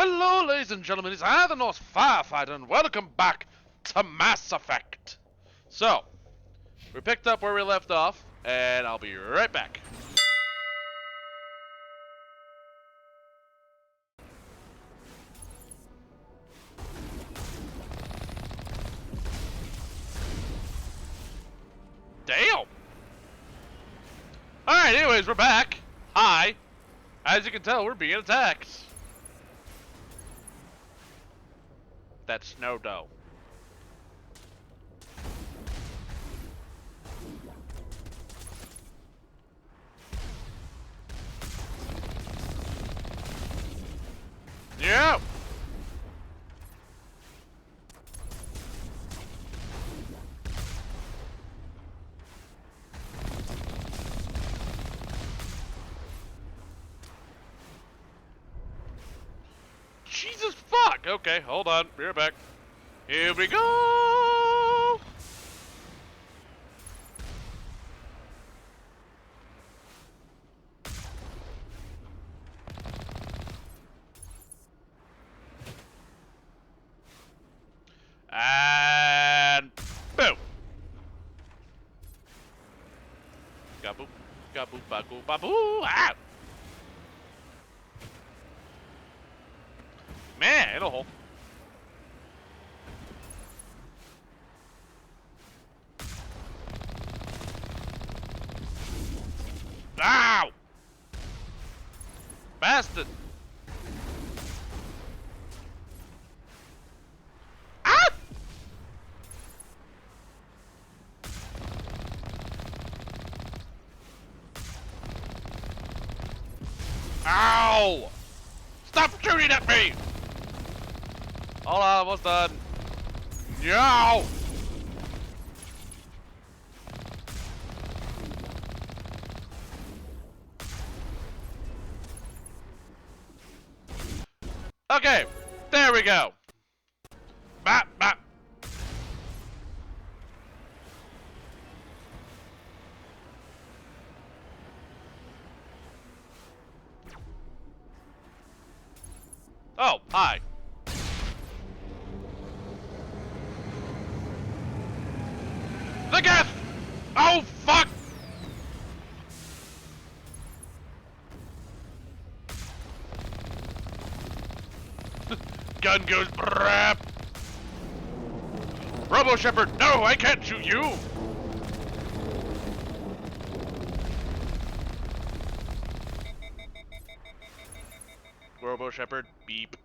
Hello, ladies and gentlemen, it's I, the Norse Firefighter, and welcome back to Mass Effect. So, we picked up where we left off, and I'll be right back. Damn! Alright, anyways, we're back. Hi. As you can tell, we're being attacked. That's snow dough. Yeah. Jesus fuck! Okay, hold on. Be right back. Here we go! And boom! Gaboop, gaboop, bagoo, baboo! Ah! Man, in a hole. Ow! Bastard! Ah! Ow! Stop shooting at me! Hold on, almost done. No! Okay, there we go. Bop, bop. Oh, hi. The Geth! Oh, fuck! Gun goes brap. Robo Shepherd, no, I can't shoot you. Robo Shepherd, beep.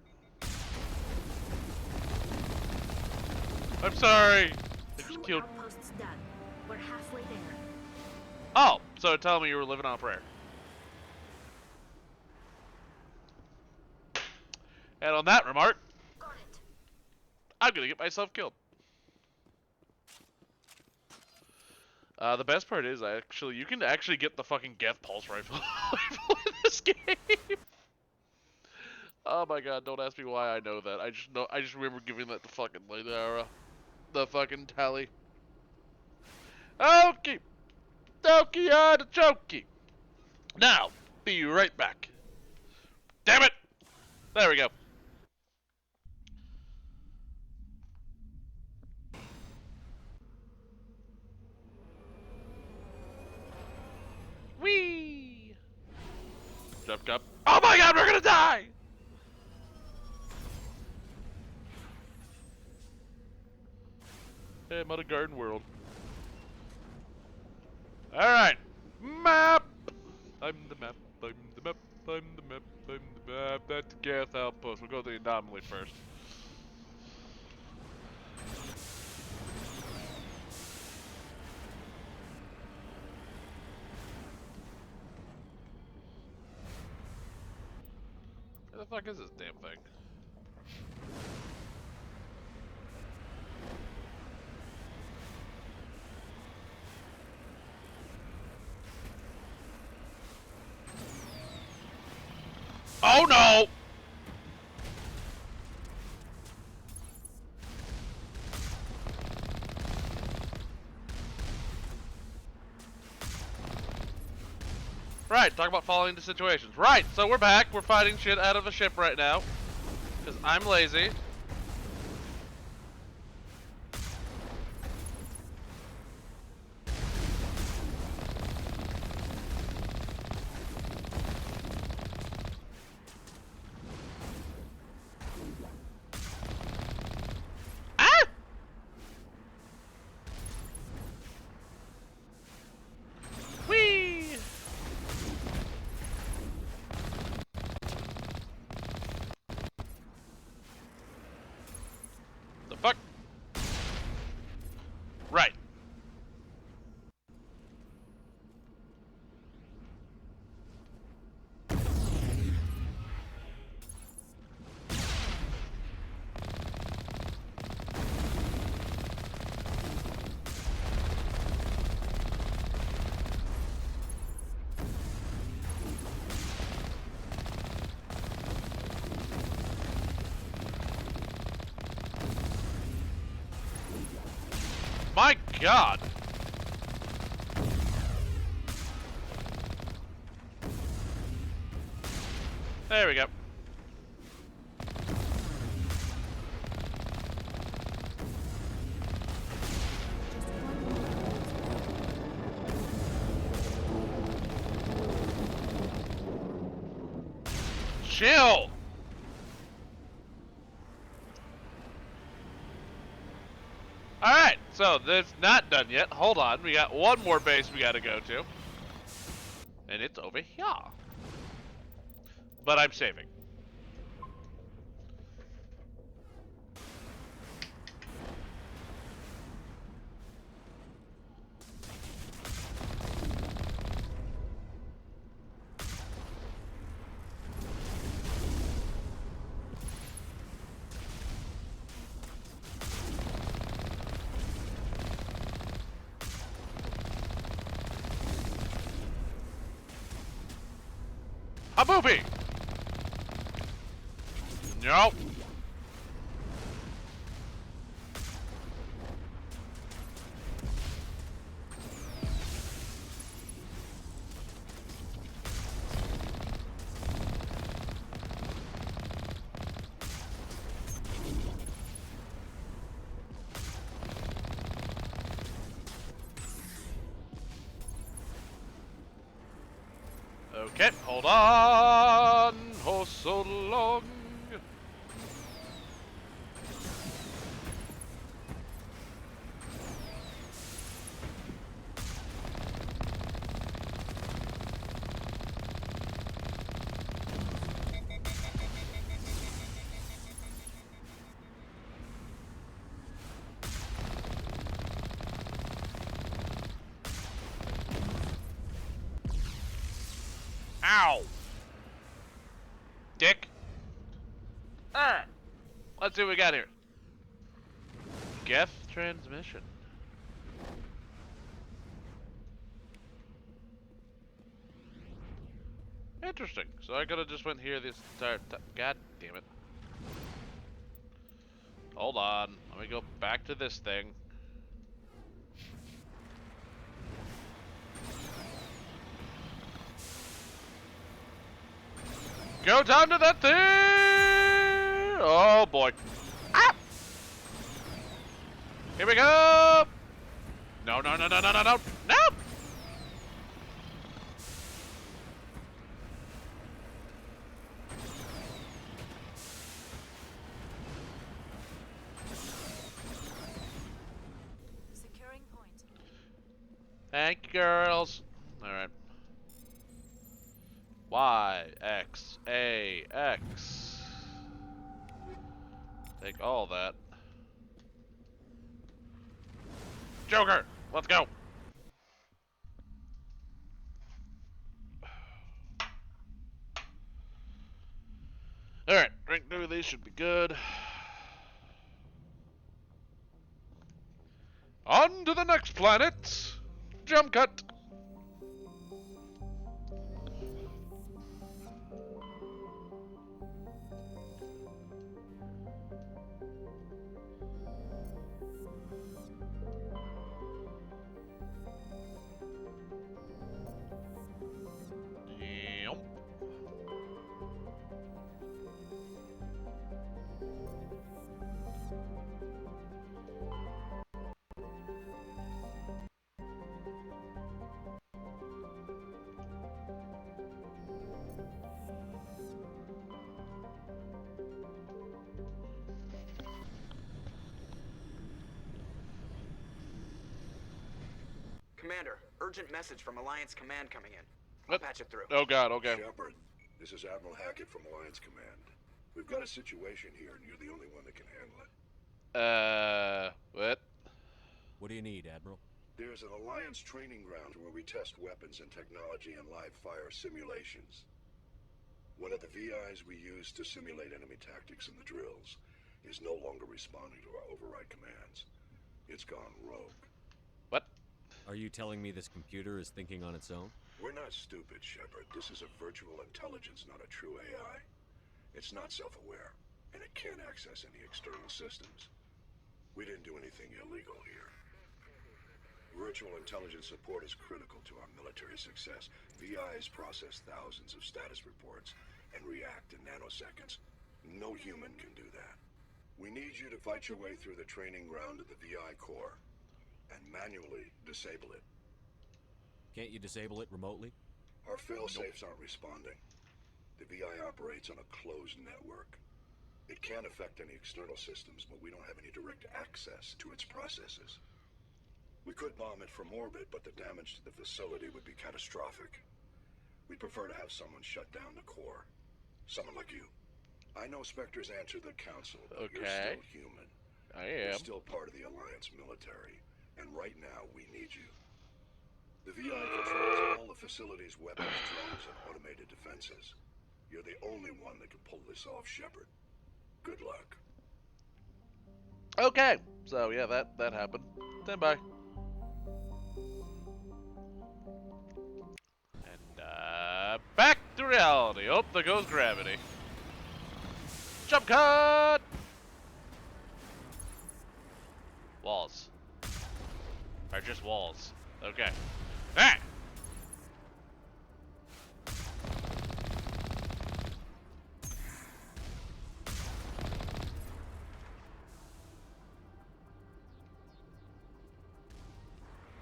I'm sorry. I just killed. Outposts done. We're halfway there. Oh, so tell me you were living on a prayer. And on that remark, Got it. I'm gonna get myself killed. The best part is, you can actually get the fucking Geth pulse rifle in this game. Oh my god! Don't ask me why I know that. I just remember giving that to fucking Ladara, the fucking tally. Okay, dokie, chokey. Now, be right back. Damn it! There we go. Whee! Jump, jump. Oh my god, we're gonna die! Hey, I'm out of Garden World. Alright. Map! I'm the map, I'm the map, I'm the map, I'm the map. That's Geth Outpost. We'll go to the anomaly first. Where the fuck is this damn thing? Oh no! Right, talk about falling into situations. Right, so we're back. We're fighting shit out of a ship right now. Because I'm lazy. Ah! Whee! The fuck? Right. My God. There we go. Chill. Alright, so that's not done yet. Hold on, we got one more base we gotta go to. And it's over here. But I'm saving. A movie! Nope. Okay, hold on. Oh, so long. Ow! Dick. Alright. Let's see what we got here. Geth transmission. Interesting. So I could have just went here this entire time. God damn it. Hold on. Let me go back to this thing. Go down to that thing! Oh boy. Ah! Here we go! No, no, no, no, no, no, no! No! Securing point. Thank you, girls. Alright. Y, X, A, X. Take all that. Joker! Let's go! Alright, drink two of these should be good. On to the next planet! Jump cut! Yep. urgent message from Alliance Command coming in. I'll What? patch it through. Oh god, okay. Shepard, this is Admiral Hackett from Alliance Command. We've got a situation here, and you're the only one that can handle it. What? What do you need, Admiral? There's an Alliance training ground where we test weapons and technology in live fire simulations. One of the VIs we use to simulate enemy tactics in the drills is no longer responding to our override commands. It's gone rogue. What? Are you telling me this computer is thinking on its own? We're not stupid, Shepard. This is a virtual intelligence, not a true AI. It's not self-aware, and it can't access any external systems. We didn't do anything illegal here. Virtual intelligence support is critical to our military success. VIs process thousands of status reports and react in nanoseconds. No human can do that. We need you to fight your way through the training ground of the VI core and manually disable it. Can't you disable it remotely? Our fail-safes aren't responding. The VI operates on a closed network. It can affect any external systems, but we don't have any direct access to its processes. We could bomb it from orbit, but the damage to the facility would be catastrophic. We'd prefer to have someone shut down the core. Someone like you. I know Spectres answer the Council, but you're Okay. still human. I You're am. still part of the Alliance military, and right now we need you. The VI controls all the facility's weapons, drones, and automated defenses. You're the only one that can pull this off, Shepard. Good luck. Okay. So yeah, that happened. Stand by. And back to reality. Oh, there goes gravity. Jump cut! Walls. Are just walls. Okay. Ah!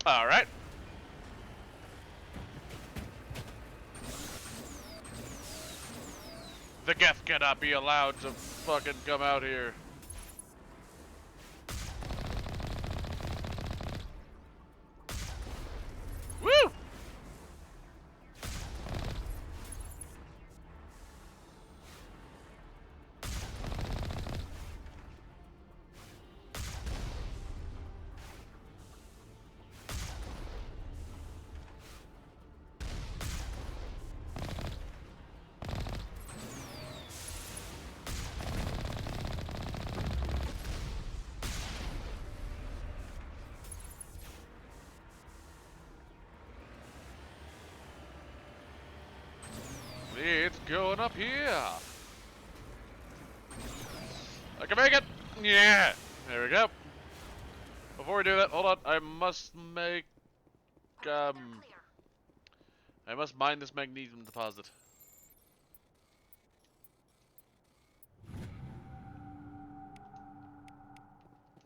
Alright. The Geth cannot be allowed to fucking come out here. Woo! It's going up here. I can make it. Yeah. There we go. Before we do that, hold on. I must make I must mine this magnesium deposit.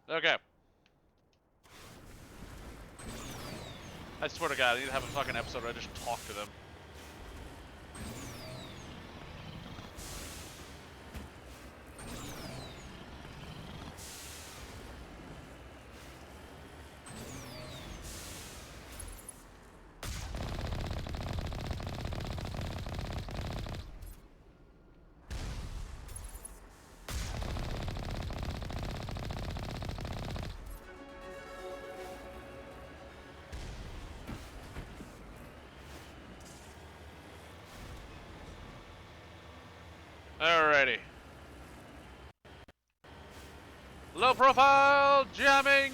Okay. I swear to God, I need to have a fucking episode where I just talk to them. Alrighty. Low profile jamming.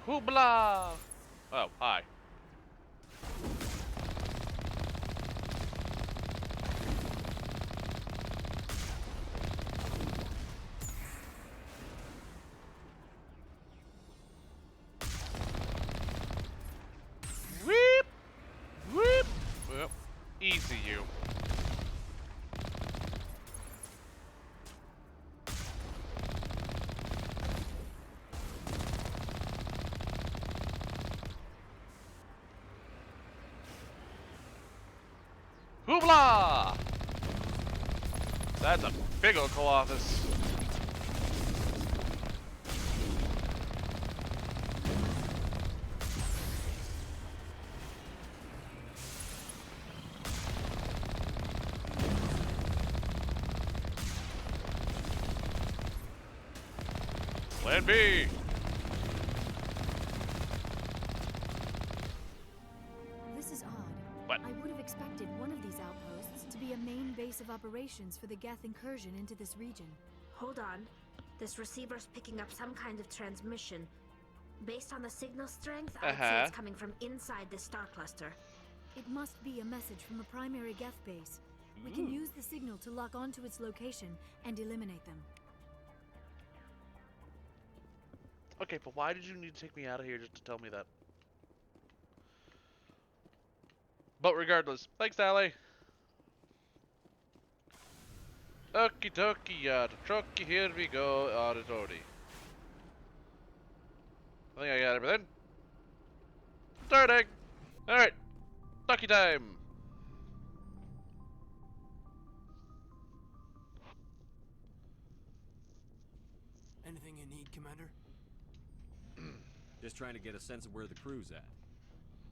Hoobla. Oh, hi. Weep. Weep. Well, easy you. Hoobla! That's a big old Colossus. Plan B! This is odd. What? I would have expected one of these outposts to be a main base of operations for the Geth incursion into this region. Hold on. This receiver's picking up some kind of transmission. Based on the signal strength, I'd say it's coming from inside the star cluster. It must be a message from a primary Geth base. We can use the signal to lock onto its location and eliminate them. Okay, but why did you need to take me out of here just to tell me that? But regardless, thanks, Tally. Okie dokie, yada trucky, here we go, auditory. I think I got everything. Starting! Alright, ducky time! Anything you need, Commander? Just trying to get a sense of where the crew's at.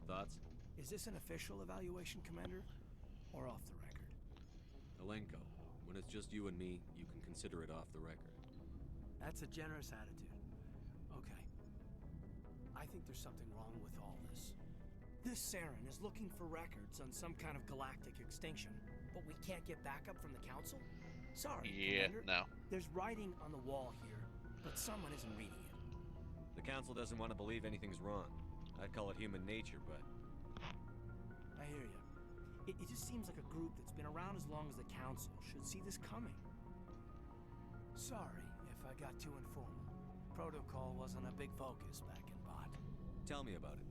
Thoughts? Is this an official evaluation, Commander? Or off the record? Alenko, when it's just you and me, you can consider it off the record. That's a generous attitude. Okay. I think there's something wrong with all this. This Saren is looking for records on some kind of galactic extinction, but we can't get backup from the Council? Sorry, Yeah, Commander. no. There's writing on the wall here, but someone isn't reading it. The Council doesn't want to believe anything's wrong. I'd call it human nature, but... I hear you. It just seems like a group that's been around as long as the Council should see this coming. Sorry if I got too informal. Protocol wasn't a big focus back in Bot. Tell me about it.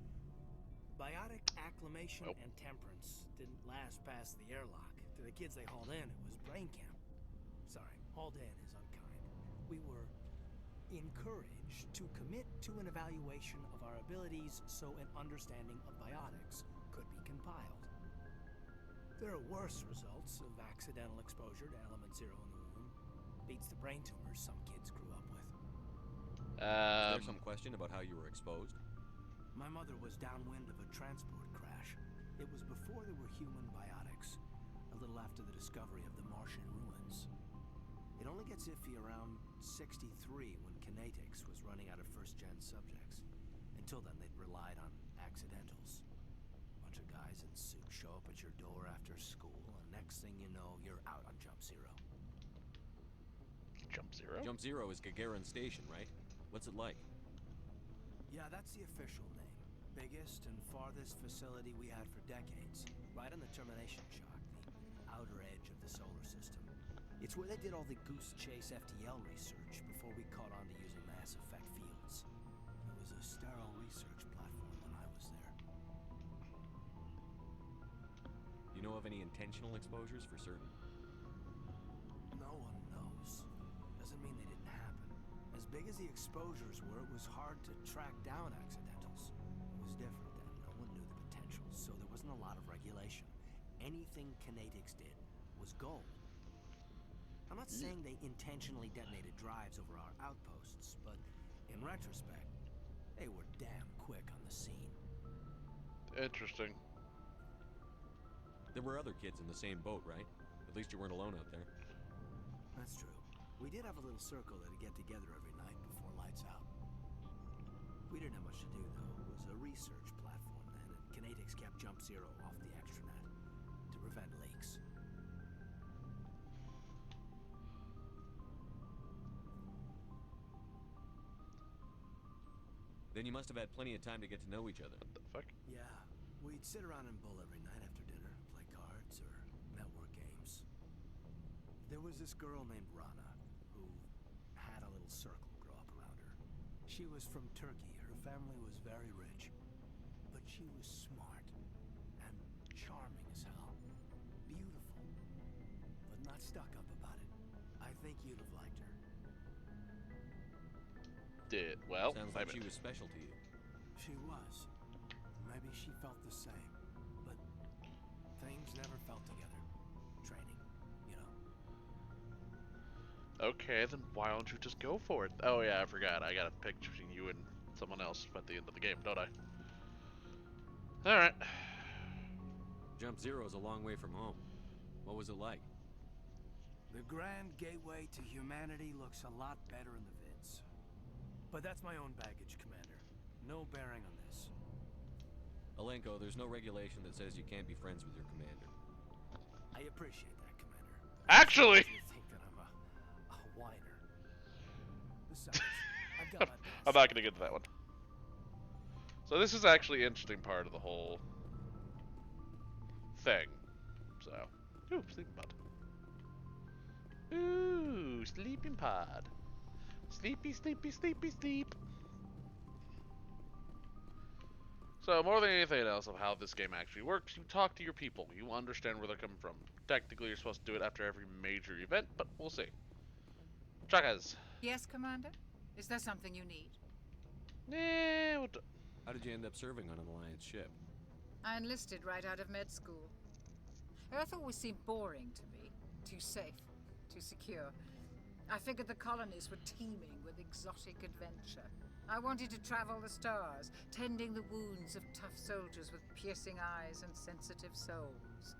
Biotic acclimation and temperance didn't last past the airlock. To the kids they hauled in, it was brain camp. Sorry, hauled in is unkind. We were encouraged to commit to an evaluation of our abilities so an understanding of biotics could be compiled. There are worse results of accidental exposure to element zero in the womb. Beats the brain tumors some kids grew up with. Is there some question about how you were exposed? My mother was downwind of a transport crash. It was before there were human biotics, a little after the discovery of the Martian ruins. It only gets iffy around 63 when kinetics was running out of first-gen subjects. Until then, they'd relied on accidentals. Bunch of guys in suits show up at your door after school, and next thing you know, you're out on Jump Zero. Jump Zero? Jump Zero is Gagarin Station, right? What's it like? Yeah, that's the official name. Biggest and farthest facility we had for decades. Right on the termination shock, the outer edge of the solar system. It's where they did all the Goose Chase FTL research before we caught on to using mass effect fields. It was a sterile research platform when I was there. You know of any intentional exposures for certain? No one knows. Doesn't mean they didn't happen. As big as the exposures were, it was hard to track down accidentals. It was different then. No one knew the potential, so there wasn't a lot of regulation. Anything kinetics did was gold. I'm not saying they intentionally detonated drives over our outposts, but in retrospect, they were damn quick on the scene. Interesting. There were other kids in the same boat, right? At least you weren't alone out there. That's true. We did have a little circle that'd get together every night before lights out. We didn't have much to do, though. It was a research platform then, and kinetics kept Jump Zero off the extranet to prevent leaks. Then you must have had plenty of time to get to know each other. What the fuck? Yeah, we'd sit around and bull every night after dinner, play cards or network games. There was this girl named Rana, who had a little circle grow up around her. She was from Turkey. Her family was very rich. But she was smart and charming as hell. Beautiful, but not stuck up about it. I think you'd have liked her. Well, Sounds like she was special to you. She was. Maybe she felt the same. But things never felt together. Training, you know. Okay, then why don't you just go for it? Oh yeah, I forgot. I got a pick between you and someone else at the end of the game, don't I? Alright. Jump Zero's a long way from home. What was it like? The grand gateway to humanity looks a lot better in the vids. But that's my own baggage, Commander. No bearing on this. Alenko, there's no regulation that says you can't be friends with your commander. I appreciate that, Commander. Actually! You think that I'm a whiner. Besides, I've got my boss. I'm not gonna get to that one. So this is actually an interesting part of the whole thing. So, ooh, sleeping pod. Ooh, sleeping pod. Sleepy, sleepy, sleepy, sleep. So, more than anything else of how this game actually works, you talk to your people. You understand where they're coming from. Technically, you're supposed to do it after every major event, but we'll see. Chakas. Yes, Commander? Is there something you need? What the... How did you end up serving on an Alliance ship? I enlisted right out of med school. Earth always seemed boring to me. Too safe, too secure. I figured the colonies were teeming with exotic adventure. I wanted to travel the stars, tending the wounds of tough soldiers with piercing eyes and sensitive souls.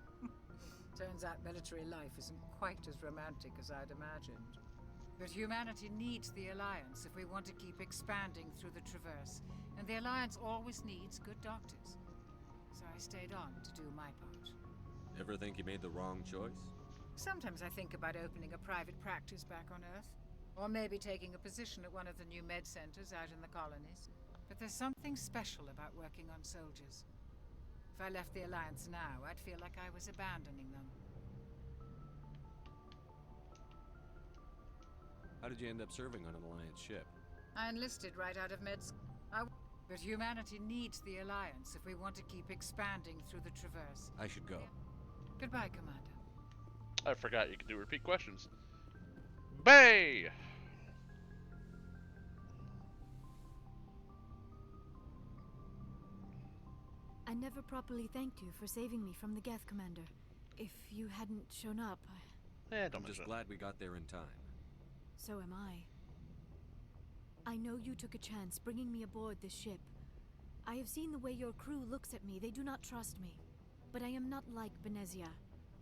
Turns out military life isn't quite as romantic as I'd imagined. But humanity needs the Alliance if we want to keep expanding through the Traverse, and the Alliance always needs good doctors. So I stayed on to do my part. Ever think you made the wrong choice? Sometimes I think about opening a private practice back on Earth. Or maybe taking a position at one of the new med centers out in the colonies. But there's something special about working on soldiers. If I left the Alliance now, I'd feel like I was abandoning them. How did you end up serving on an Alliance ship? I enlisted right out of med school. But humanity needs the Alliance if we want to keep expanding through the Traverse. I should go. Goodbye, Commander. I forgot you can do repeat questions. Bay! I never properly thanked you for saving me from the Geth, Commander. If you hadn't shown up, I'm just glad we got there in time. So am I. I know you took a chance bringing me aboard this ship. I have seen the way your crew looks at me. They do not trust me. But I am not like Benezia.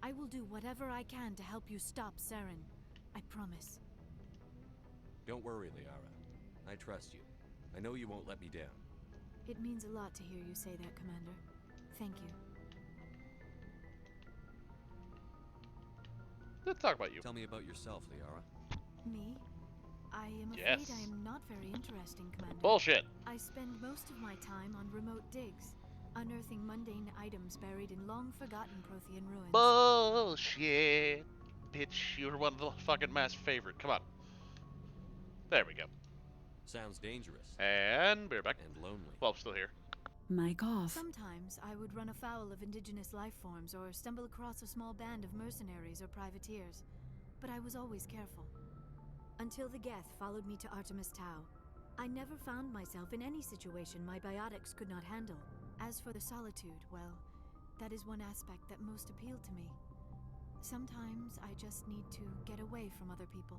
I will do whatever I can to help you stop Saren. I promise. Don't worry, Liara. I trust you. I know you won't let me down. It means a lot to hear you say that, Commander. Thank you. Let's talk about you. Tell me about yourself, Liara. Me? I am Yes. afraid I am not very interesting, Commander. Bullshit. I spend most of my time on remote digs, unearthing mundane items buried in long-forgotten Prothean ruins. Bullshit. Bitch, you were one of the fucking mass favorite. Come on. There we go. Sounds dangerous. And we're back. And lonely. Well, I'm still here. Mic off. Sometimes I would run afoul of indigenous life forms or stumble across a small band of mercenaries or privateers, but I was always careful. Until the Geth followed me to Artemis Tau. I never found myself in any situation my biotics could not handle. As for the solitude, well, that is one aspect that most appealed to me. Sometimes I just need to get away from other people.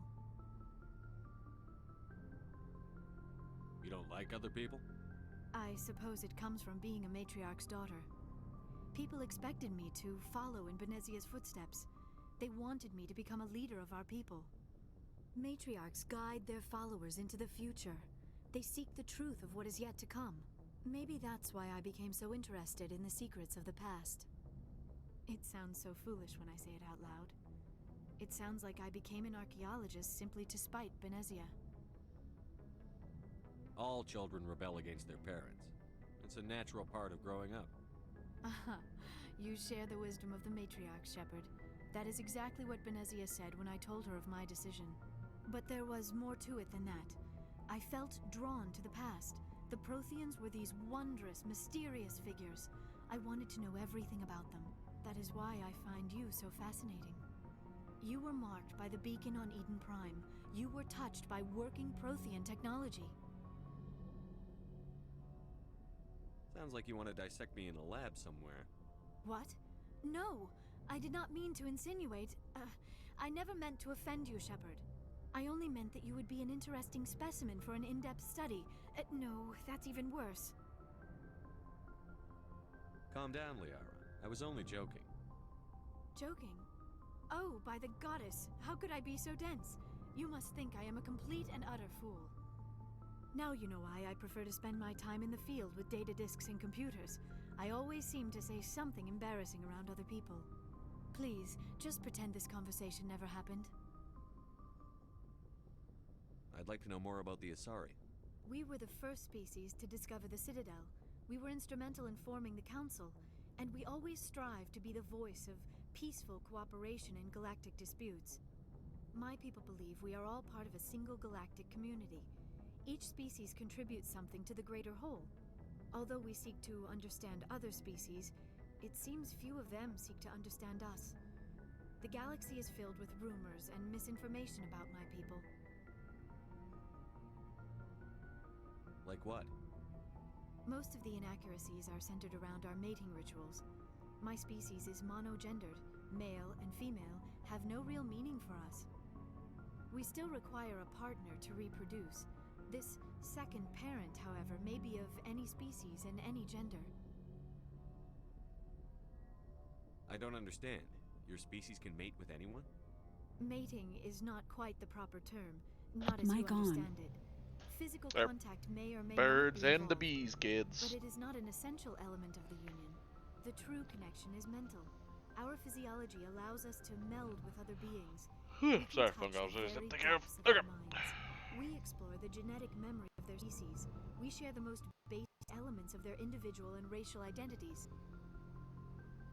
You don't like other people? I suppose it comes from being a matriarch's daughter. People expected me to follow in Benezia's footsteps. They wanted me to become a leader of our people. Matriarchs guide their followers into the future. They seek the truth of what is yet to come. Maybe that's why I became so interested in the secrets of the past. It sounds so foolish when I say it out loud. It sounds like I became an archaeologist simply to spite Benezia. All children rebel against their parents. It's a natural part of growing up. Aha, you share the wisdom of the matriarch, Shepard. That is exactly what Benezia said when I told her of my decision. But there was more to it than that. I felt drawn to the past. The Protheans were these wondrous, mysterious figures. I wanted to know everything about them. That is why I find you so fascinating. You were marked by the beacon on Eden Prime. You were touched by working Prothean technology. Sounds like you want to dissect me in a lab somewhere. What? No, I did not mean to insinuate. I never meant to offend you, Shepard. I only meant that you would be an interesting specimen for an in-depth study. No, that's even worse. Calm down, Liara. I was only joking. Joking? Oh, by the goddess, how could I be so dense? You must think I am a complete and utter fool. Now you know why I prefer to spend my time in the field with data disks and computers. I always seem to say something embarrassing around other people. Please, just pretend this conversation never happened. I'd like to know more about the Asari. We were the first species to discover the Citadel. We were instrumental in forming the Council, and we always strive to be the voice of peaceful cooperation in galactic disputes. My people believe we are all part of a single galactic community. Each species contributes something to the greater whole. Although we seek to understand other species, it seems few of them seek to understand us. The galaxy is filled with rumors and misinformation about my people. Like what? Most of the inaccuracies are centered around our mating rituals. My species is monogendered. Male and female have no real meaning for us. We still require a partner to reproduce. This second parent, however, may be of any species and any gender. I don't understand. Your species can mate with anyone? Mating is not quite the proper term, not as Mic you on. understand it. Physical They're contact may or may Birds not be and the involved, bees, kids. but it is not an essential element of the union. The true connection is mental. Our physiology allows us to meld with other beings. We can Sorry, touch phone call. the very Take care of. depths of Okay. our minds. We explore the genetic memory of their species. We share the most basic elements of their individual and racial identities.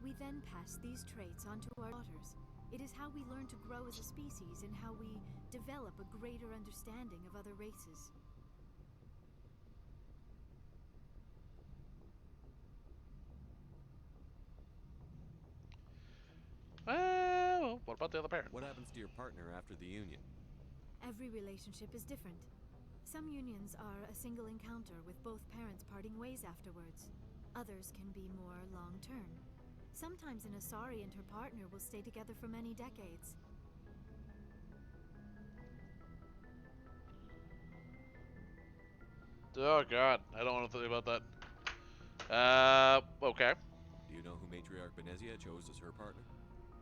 We then pass these traits on to our daughters. It is how we learn to grow as a species and how we develop a greater understanding of other races. Well, what about the other parent? What happens to your partner after the union? Every relationship is different. Some unions are a single encounter with both parents parting ways afterwards. Others can be more long-term. Sometimes an Asari and her partner will stay together for many decades. Oh god, I don't want to think about that. Okay. Do you know who Matriarch Benezia chose as her partner?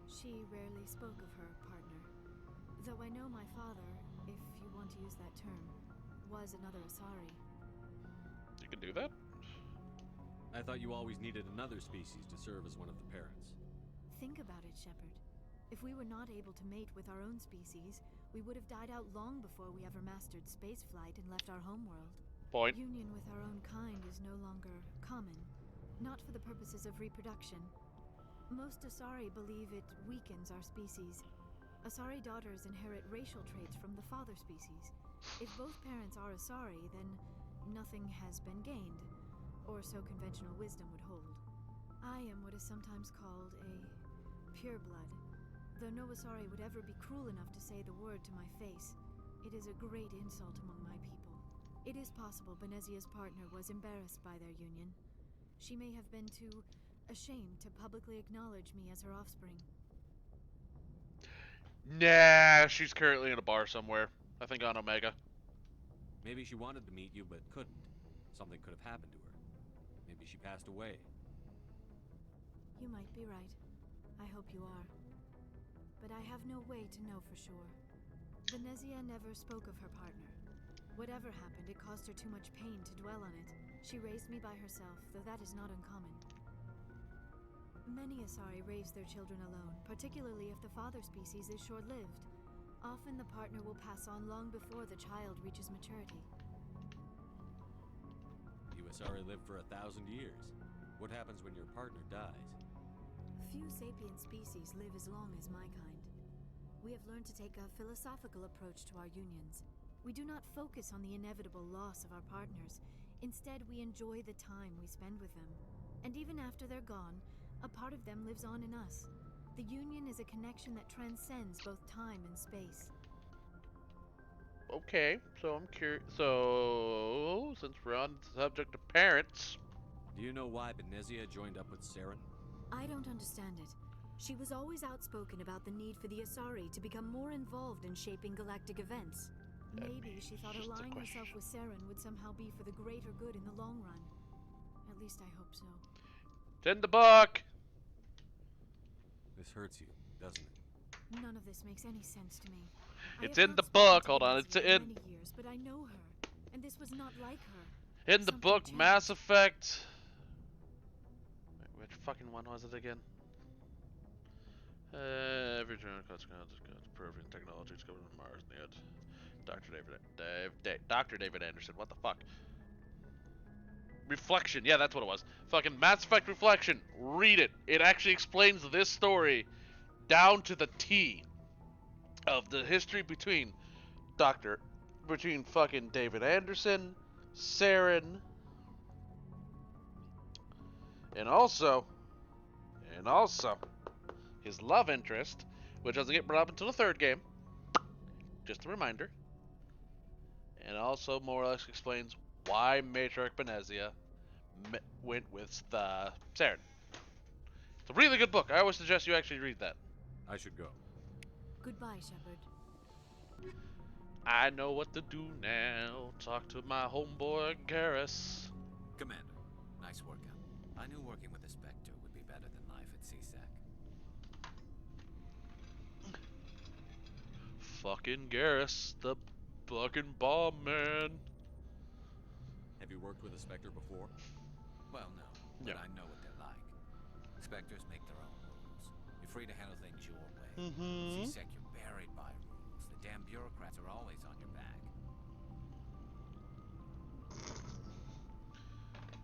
She rarely spoke of her partner. Though I know my father, if you want to use that term, was another Asari. You can do that? I thought you always needed another species to serve as one of the parents. Think about it, Shepard. If we were not able to mate with our own species, we would have died out long before we ever mastered spaceflight and left our homeworld. Point. Union with our own kind is no longer common, not for the purposes of reproduction. Most Asari believe it weakens our species. Asari daughters inherit racial traits from the father species. If both parents are Asari, then nothing has been gained, or so conventional wisdom would hold. I am what is sometimes called a pureblood. Though no Asari would ever be cruel enough to say the word to my face, it is a great insult among my people. It is possible Benezia's partner was embarrassed by their union. She may have been too ashamed to publicly acknowledge me as her offspring. Nah, she's currently in a bar somewhere. I think on Omega. Maybe she wanted to meet you but couldn't. Something could have happened to her. Maybe she passed away. You might be right. I hope you are. But I have no way to know for sure. Benezia never spoke of her partner. Whatever happened, it caused her too much pain to dwell on it. She raised me by herself, though that is not uncommon. Many Asari raise their children alone, particularly if the father species is short-lived. Often the partner will pass on long before the child reaches maturity. You Asari live for 1,000 years. What happens when your partner dies? Few sapient species live as long as my kind. We have learned to take a philosophical approach to our unions. We do not focus on the inevitable loss of our partners. Instead, we enjoy the time we spend with them. And even after they're gone, a part of them lives on in us. The union is a connection that transcends both time and space. Okay, so I'm curious. So, since we're on the subject of parents, Do you know why Benezia joined up with Saren? I don't understand it. She was always outspoken about the need for the Asari to become more involved in shaping galactic events. Maybe she thought just a allying question. herself with Saren would somehow be for the greater good in the long run. At least I hope so. it's in the book. This hurts you, doesn't it? None of this makes any sense to me. It's I have in the not spoken book. to Hold on, Benezia it's in in. many years, but I know her. And this was not like her. In the Something book changed. Mass Effect. Which fucking one was it again? Every general consequence is proving technology is coming from Mars in the end. Dr. David Anderson. What the fuck? Reflection. Yeah, that's what it was. Fucking Mass Effect Reflection. Read it. It actually explains this story down to the T of the history between fucking David Anderson, Saren, and also his love interest, which doesn't get brought up until the third game. Just a reminder. And also more or less explains why Matriarch Benezia went with Saren. It's a really good book. I always suggest you actually read that. I should go. Goodbye, Shepard. I know what to do now. Talk to my homeboy Garrus. Commander, nice workout. I knew working with the Spectre would be better than life at CSAC. Fucking Garrus, the fucking bomb man. Have you worked with a Spectre before? Well, no, but I know what they're like. Spectres make their own rules. You're free to handle things your way. Mm-hmm. CSEC, you're buried by rules. The damn bureaucrats are always on your back.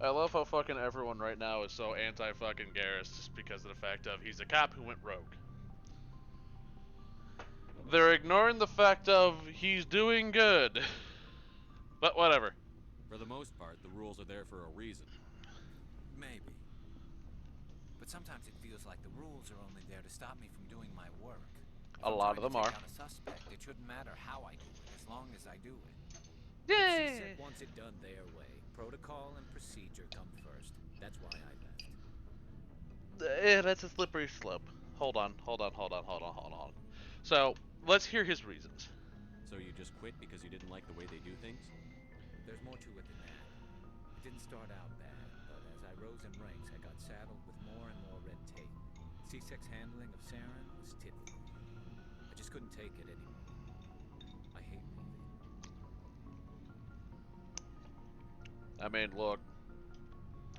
I love how fucking everyone right now is so anti-fucking Garrus just because of the fact of he's a cop who went rogue. They're ignoring the fact of he's doing good. But whatever. For the most part, the rules are there for a reason. Maybe. But sometimes it feels like the rules are only there to stop me from doing my work. If A I'm lot of trying them to are. take out a suspect, it shouldn't matter how I do it, as long as I do it. Yay! CSEC wants it done their way. Protocol and procedure come first. That's why I left. Yeah, that's a slippery slope. Hold on. So, let's hear his reasons. So you just quit because you didn't like the way they do things? There's more to it than that. It didn't start out bad, but as I rose in ranks, I got saddled with more and more red tape. CSEC's handling of Saren was typical. I just couldn't take it anymore. I hate leaving. I mean, look.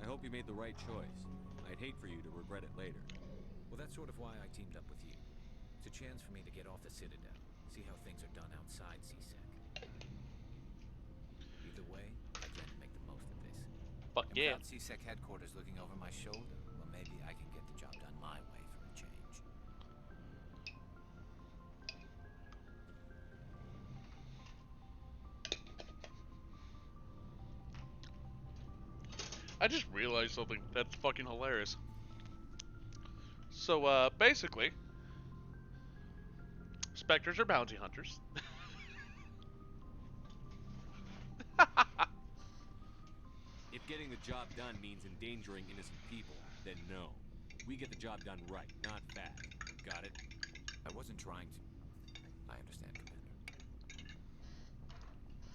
I hope you made the right choice. I'd hate for you to regret it later. Well, that's sort of why I teamed up with you. It's a chance for me to get off the Citadel, see how things are done outside CSEC. Either way, I plan to make the most of this. Fuck And yeah. without CSEC headquarters looking over my shoulder, well, maybe I can get the job done my way for a change. I just realized something that's fucking hilarious. So, basically, Spectres are bounty hunters. If getting the job done means endangering innocent people, then no. We get the job done right, not fast. Got it? I wasn't trying to. I understand, Commander.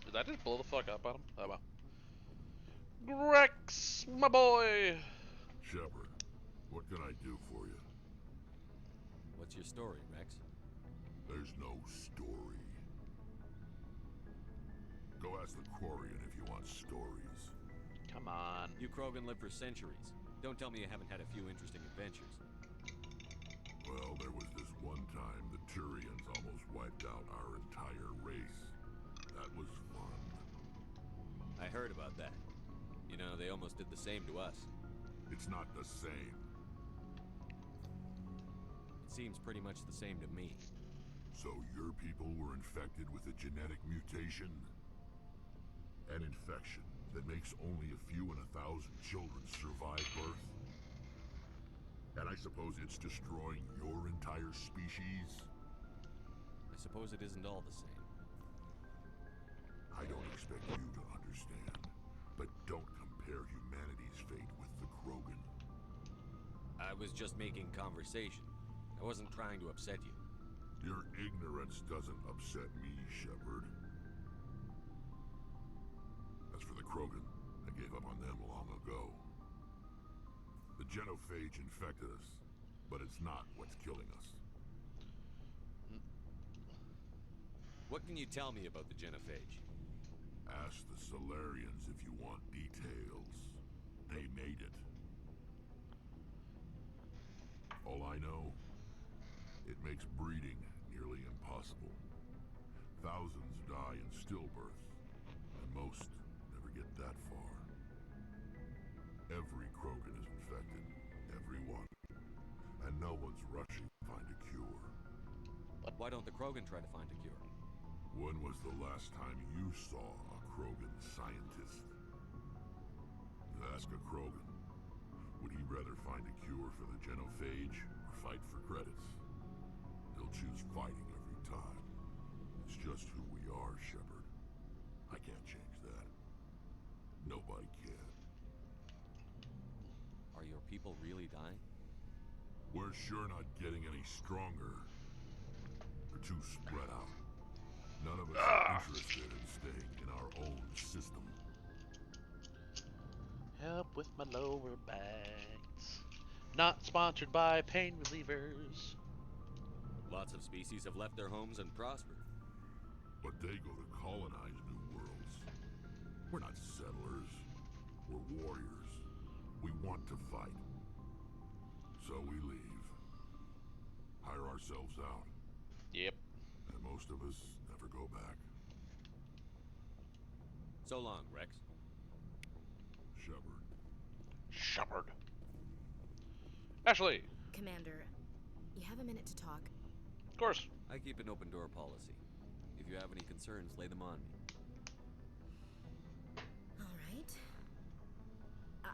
Did I just blow the fuck up on him? Oh well. Grex, my boy! Shepard, what can I do for you? What's your story, Rex? There's no story. Go ask the Quarian if you want stories. Come on. You Krogan lived for centuries. Don't tell me you haven't had a few interesting adventures. Well, there was this one time the Turians almost wiped out our entire race. That was fun. I heard about that. You know, they almost did the same to us. It's not the same. It seems pretty much the same to me. So your people were infected with a genetic mutation? An infection that makes only a few in 1,000 children survive birth? And I suppose it's destroying your entire species? I suppose it isn't all the same. I don't expect you to understand, but don't compare humanity's fate with the Krogan. I was just making conversation. I wasn't trying to upset you. Your ignorance doesn't upset me, Shepard. As for the Krogan, I gave up on them long ago. The genophage infected us, but it's not what's killing us. What can you tell me about the genophage? Ask the Solarians if you want details. They made it. All I know, it makes breeding nearly impossible. Thousands die in stillbirth, and most never get that far. Every Krogan is infected, every one. And no one's rushing to find a cure. Why don't the Krogan try to find a cure? When was the last time you saw a Krogan scientist? Ask a Krogan. Would he rather find a cure for the genophage or fight for credits? He'll choose fighting every time. It's just who we are, Shepard. I can't change that. Nobody can. Are your people really dying? We're sure not getting any stronger. We're too spread out. None of us are interested in staying in our own system. Help with my lower backs. Not sponsored by pain relievers. Lots of species have left their homes and prospered. But they go to colonize new worlds. We're not settlers. We're warriors. We want to fight. So we leave. Hire ourselves out. Yep. And most of us never go back. So long, Rex. Shepard. Shepard. Ashley. Commander, you have a minute to talk? Of course. I keep an open door policy. If you have any concerns, lay them on me. All right.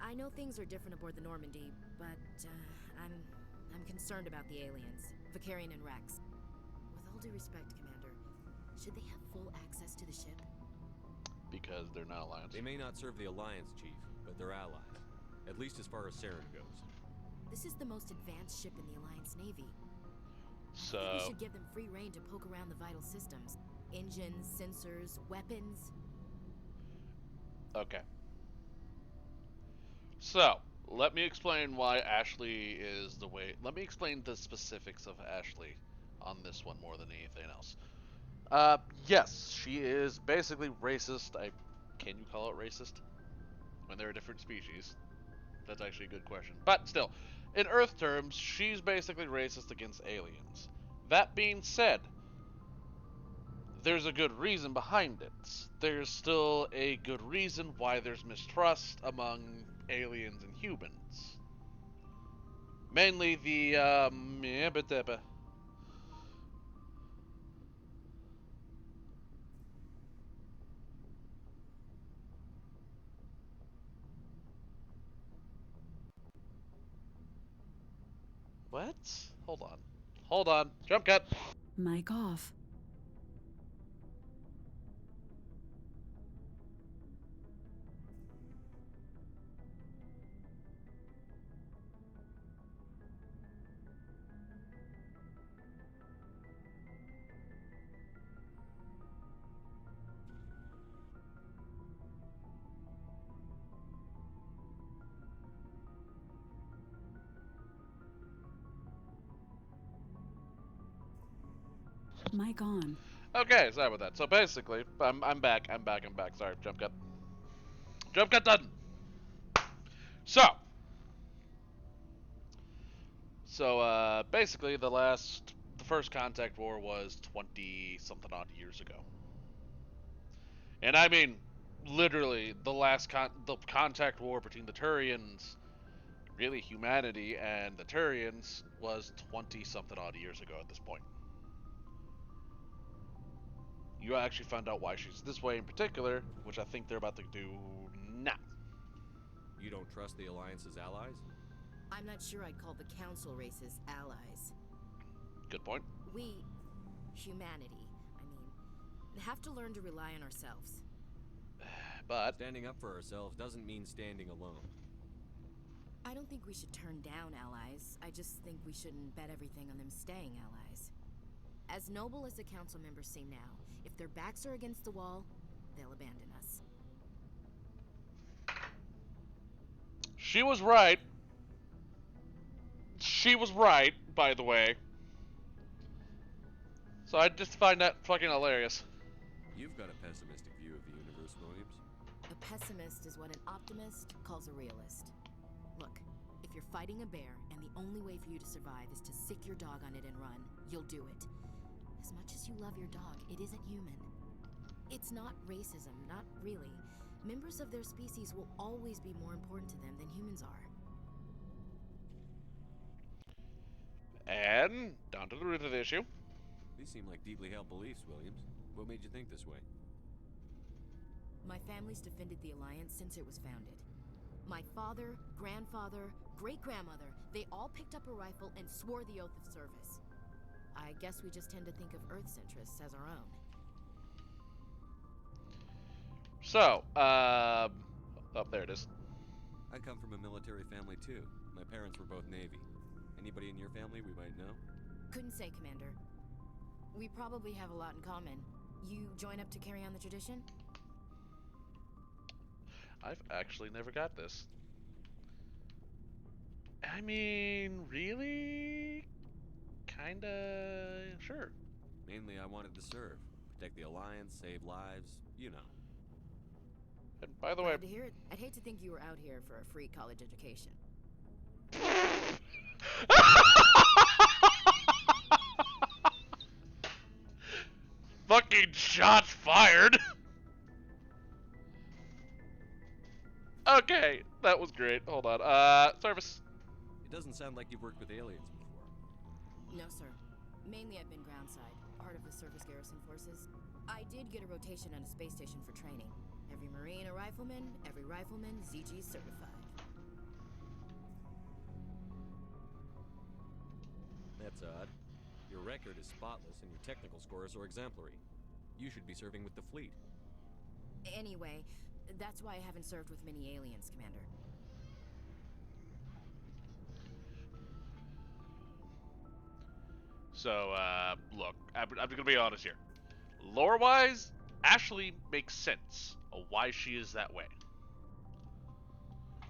I know things are different aboard the Normandy, but I'm concerned about the aliens, Vicarian and Rex. With all due respect, Commander, should they have full access to the ship? Because they're not Alliance. They may not serve the Alliance, Chief, but they're allies. At least as far as Saren goes. This is the most advanced ship in the Alliance Navy. So... I think we should give them free rein to poke around the vital systems. Engines, sensors, weapons. Okay. So, let me explain why Ashley is the way... Let me explain the specifics of Ashley on this one more than anything else. Yes, she is basically racist. Can you call it racist? When they're a different species? That's actually a good question. But still, in Earth terms, she's basically racist against aliens. That being said, there's a good reason behind it. There's still a good reason why there's mistrust among aliens and humans. Mainly the, What? Hold on. Hold on. Jump cut. Mic off. Mic on. Okay, sorry about that. So basically, I'm back. Sorry, jump cut. Jump cut done. So basically, the first contact war was 20 something odd years ago, and I mean, literally, the contact war between the Turians, really humanity and the Turians, was 20 something odd years ago at this point. You actually found out why she's this way in particular, which I think they're about to do now. You don't trust the Alliance's allies? I'm not sure I'd call the Council races allies. Good point. We, humanity, have to learn to rely on ourselves. But standing up for ourselves doesn't mean standing alone. I don't think we should turn down allies. I just think we shouldn't bet everything on them staying allies. As noble as the council members seem now, if their backs are against the wall, they'll abandon us. she was right. She was right, by the way. So I just find that fucking hilarious. You've got a pessimistic view of the universe, Roy. pessimist is what an optimist calls a realist. Look, if you're fighting a bear and the only way for you to survive is to sick your dog on it and run, you'll do it. As much as you love your dog, it isn't human. It's not racism, not really. Members of their species will always be more important to them than humans are. And down to the root of the issue. These seem like deeply held beliefs, Williams. What made you think this way? My family's defended the Alliance since it was founded. My father, grandfather, great-grandmother, they all picked up a rifle and swore the oath of service. I guess we just tend to think of Earth's interests as our own. So, oh, there it is. I come from a military family too. My parents were both Navy. Anybody in your family we might know? Couldn't say, Commander. We probably have a lot in common. You join up to carry on the tradition? I've actually never got this. I mean, really? Kinda, sure. Mainly I wanted to serve. Protect the Alliance, save lives, you know. And by the way... Glad to hear it. I'd hate to think you were out here for a free college education. Fucking shots fired! Okay, that was great. Hold on. Service. It doesn't sound like you've worked with aliens before. No, sir. Mainly I've been groundside, part of the surface garrison forces. I did get a rotation on a space station for training. Every Marine a rifleman, every rifleman ZG certified. That's odd. Your record is spotless and your technical scores are exemplary. You should be serving with the fleet. Anyway, that's why I haven't served with many aliens, Commander. So, look, I'm gonna be honest here. Lore-wise, Ashley makes sense of why she is that way.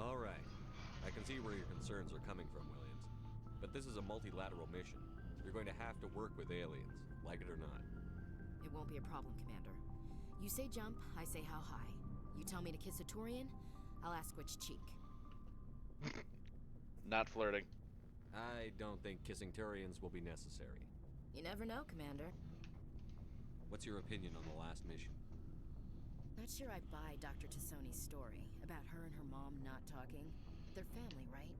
Alright. I can see where your concerns are coming from, Williams. But this is a multilateral mission. You're going to have to work with aliens, like it or not. It won't be a problem, Commander. You say jump, I say how high. You tell me to kiss a Turian, I'll ask which cheek. Not flirting. I don't think kissing Turians will be necessary. You never know, Commander. What's your opinion on the last mission? Not sure I buy Dr. Tassoni's story about her and her mom not talking. They're family, right?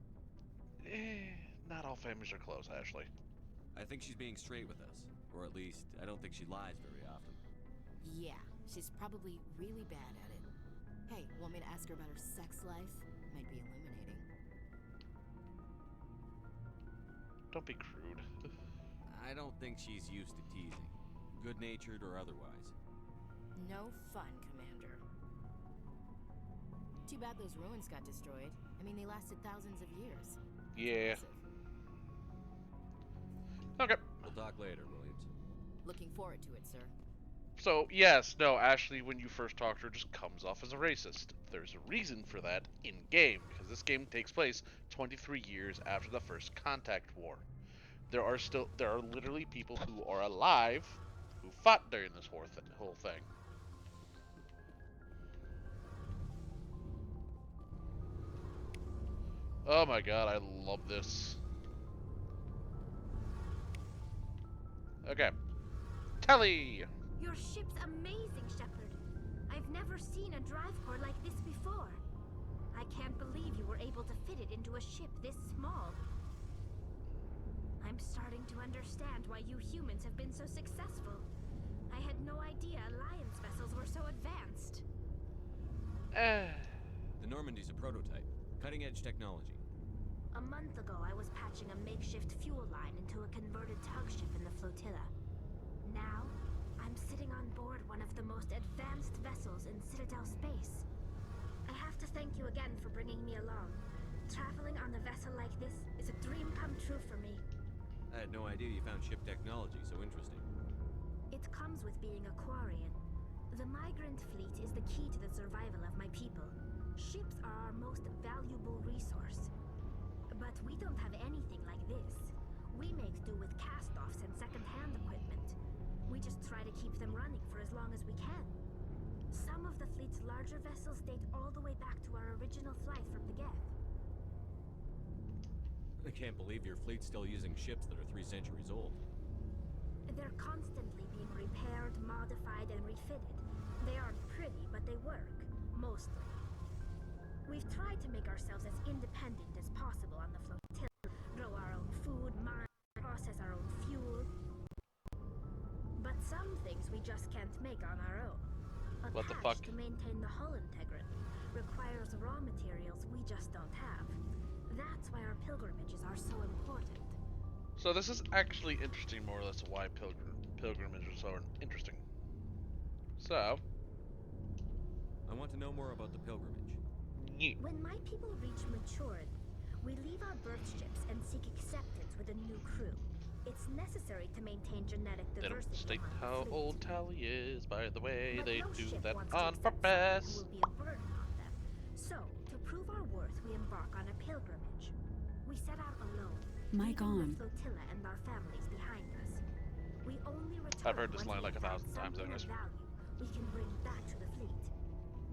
Not all families are close, Ashley. I think she's being straight with us. Or at least, I don't think she lies very often. Yeah, she's probably really bad at it. Hey, want me to ask her about her sex life? Might be illuminating. Don't be crude. I don't think she's used to teasing. Good-natured or otherwise. No fun, Commander. Too bad those ruins got destroyed. I mean, they lasted thousands of years. Yeah. Okay. We'll talk later, Williams. Looking forward to it, sir. So, yes, no, Ashley, when you first talk to her, just comes off as a racist. There's a reason for that in-game, because this game takes place 23 years after the First Contact War. There are literally people who are alive who fought during this whole thing. Oh my god, I love this. Okay. Telly! Your ship's amazing, Shepard. I've never seen a drive core like this before. I can't believe you were able to fit it into a ship this small. I'm starting to understand why you humans have been so successful. I had no idea Alliance vessels were so advanced. The Normandy's a prototype. Cutting-edge technology. A month ago, I was patching a makeshift fuel line into a converted tug ship in the flotilla. Now, I'm sitting on board one of the most advanced vessels in Citadel space. I have to thank you again for bringing me along. Traveling on a vessel like this is a dream come true for me. I had no idea you found ship technology so interesting. It comes with being a Quarian. The migrant fleet is the key to the survival of my people. Ships are our most valuable resource. But we don't have anything like this. We make do with cast-offs and second-hand equipment. We just try to keep them running for as long as we can. Some of the fleet's larger vessels date all the way back to our original flight from the Geth. I can't believe your fleet's still using ships that are 3 centuries old. They're constantly being repaired, modified, and refitted. They aren't pretty, but they work. Mostly. We've tried to make ourselves as independent as possible on the flotilla. Grow our own food, mine, process our own fuel. But some things we just can't make on our own. A What the patch fuck? to maintain the hull integrity requires raw materials we just don't have. That's why our pilgrimages are so important. So this is actually interesting, more or less, why pilgrimages are interesting. So, I want to know more about the pilgrimage. When my people reach maturity, we leave our birth ships and seek acceptance with a new crew. It's necessary to maintain genetic they don't diversity state among the how fleet. old Tally is, by the way. But They no do ship that wants to on accept someone purpose. who will be a burden on them. So, to prove our worth, we embark on a pilgrimage. We set out alone, Mike leaving on. the flotilla and our families behind us. We only return I've heard this once line like we've 1,000 found times, something anyways. of value we can bring back to the fleet.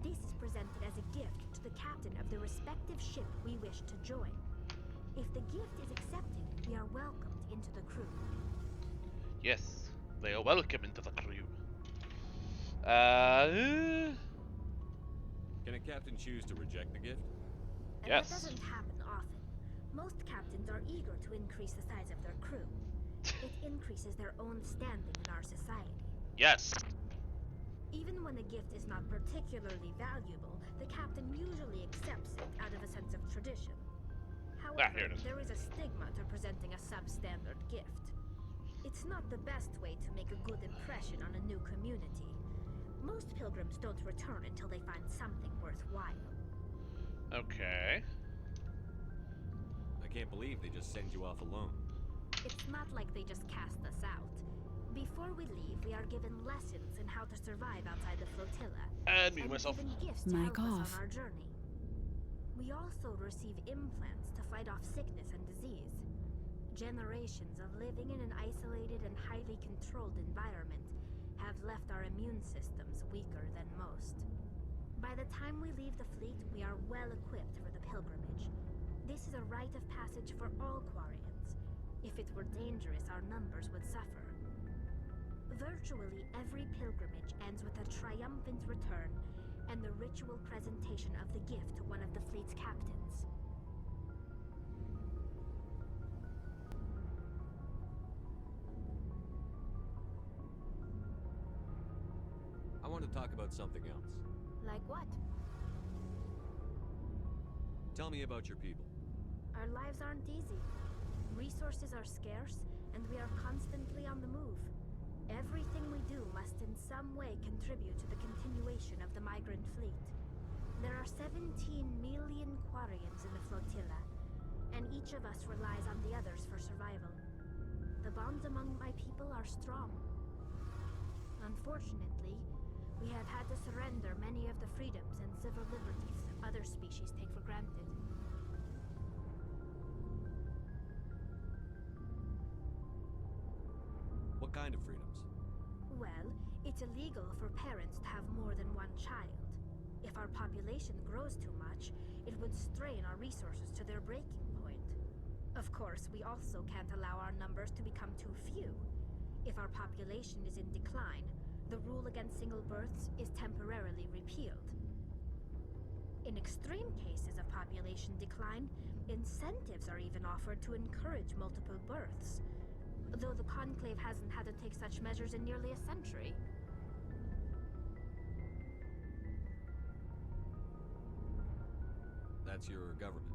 This is presented as a gift to the captain of the respective ship we wish to join. If the gift is accepted, we are welcomed into the crew. Yes, they are welcome into the crew. Can a captain choose to reject the gift? And Yes. that doesn't happen often. Most captains are eager to increase the size of their crew. It increases their own standing in our society. Yes. Even when a gift is not particularly valuable, the captain usually accepts it out of a sense of tradition. However, here it is. there is a stigma to presenting a substandard gift. It's not the best way to make a good impression on a new community. Most pilgrims don't return until they find something worthwhile. Okay. I can't believe they just send you off alone. It's not like they just cast us out. Before we leave, we are given lessons in how to survive outside the flotilla. And mute myself. Given gifts to Mic help us off. on our journey. We also receive implants to fight off sickness and disease. Generations of living in an isolated and highly controlled environment have left our immune systems weaker than most. By the time we leave the fleet, we are well equipped for the pilgrimage. This is a rite of passage for all Quarians. If it were dangerous, our numbers would suffer. Virtually every pilgrimage ends with a triumphant return and the ritual presentation of the gift to one of the fleet's captains. I want to talk about something else. Like what? Tell me about your people. Our lives aren't easy. Resources are scarce, and we are constantly on the move. Everything we do must in some way contribute to the continuation of the migrant fleet. There are 17 million Quarians in the flotilla, and each of us relies on the others for survival. The bonds among my people are strong. Unfortunately, we have had to surrender many of the freedoms and civil liberties other species take for granted. What kind of freedoms? Well, it's illegal for parents to have more than one child. If our population grows too much, it would strain our resources to their breaking point. Of course, we also can't allow our numbers to become too few. If our population is in decline, the rule against single births is temporarily repealed. In extreme cases of population decline, incentives are even offered to encourage multiple births. Though the Conclave hasn't had to take such measures in nearly a century. That's your government.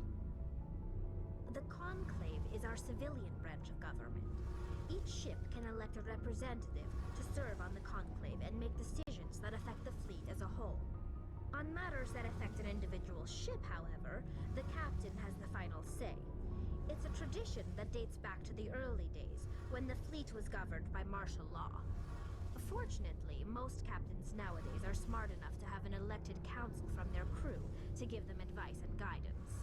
The Conclave is our civilian branch of government. Each ship can elect a representative to serve on the Conclave and make decisions that affect the fleet as a whole. On matters that affect an individual ship, however, the captain has the final say. It's a tradition that dates back to the early days, when the fleet was governed by martial law. Fortunately, most captains nowadays are smart enough to have an elected council from their crew to give them advice and guidance.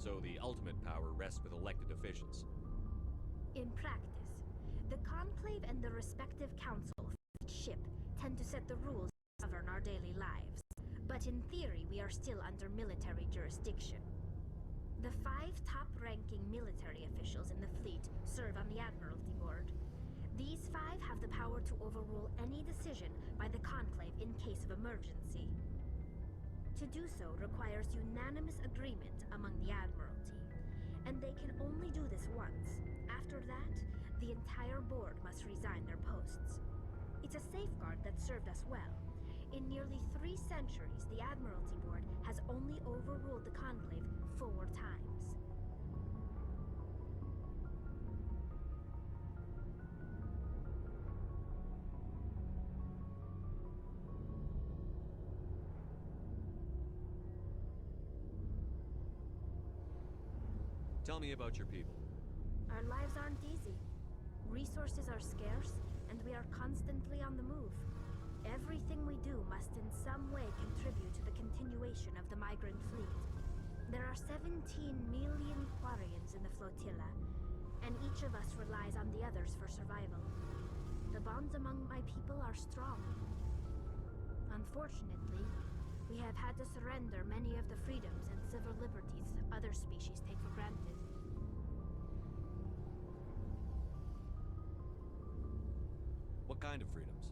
So the ultimate power rests with elected officials. In practice, the Conclave and the respective council of each ship tend to set the rules that govern our daily lives. But in theory, we are still under military jurisdiction. The 5 top-ranking military officials in the fleet serve on the Admiralty Board. These 5 have the power to overrule any decision by the Conclave in case of emergency. To do so requires unanimous agreement among the Admiralty, and they can only do this once. After that, the entire board must resign their posts. It's a safeguard that served us well. In nearly 3 centuries, the Admiralty Board has only overruled the Conclave 4 times. Tell me about your people. Our lives aren't easy. Resources are scarce, and we are constantly on the move. Everything we do must in some way contribute to the continuation of the migrant fleet. There are 17 million Quarians in the flotilla, and each of us relies on the others for survival. The bonds among my people are strong. Unfortunately, we have had to surrender many of the freedoms and civil liberties other species take for granted. What kind of freedoms?